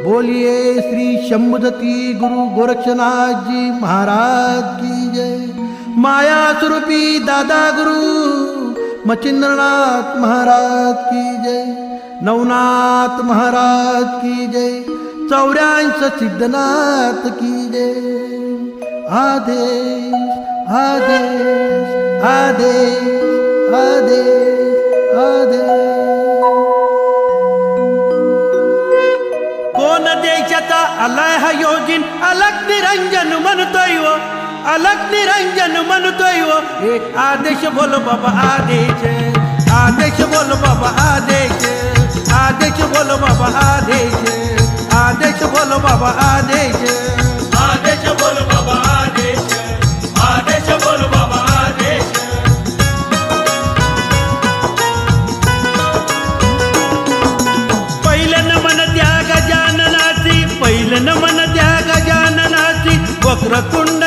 बोलिए श्री शंभुदत्ती गुरु गोरक्षनाथ जी महाराज की जय। माया स्वरूपी दादा गुरु मचिंद्रनाथ महाराज की जय। नवनाथ महाराज की जय। 84 सिद्धनाथ की जय। आदेश आदेश आदेश आदेश आदेश। कोण देशाचा आलाय हा योजीन अलग निरंजन म्हणतोय व अलग निरंजन म्हणतोय व एक आदेश बोलो बाबा आदेश। आदेश बोलो बाबा आदेश। आदेश बोलो बाबा आदेश। आदेश बोलो बाबा आदेश। आदेश बोलो बाबा आदेश। आदेश बोलो बाबा आदेश। पहिलं नमन त्या गजाननाची, पहिलं नमन त्या गजाननाची, वक्रतुंड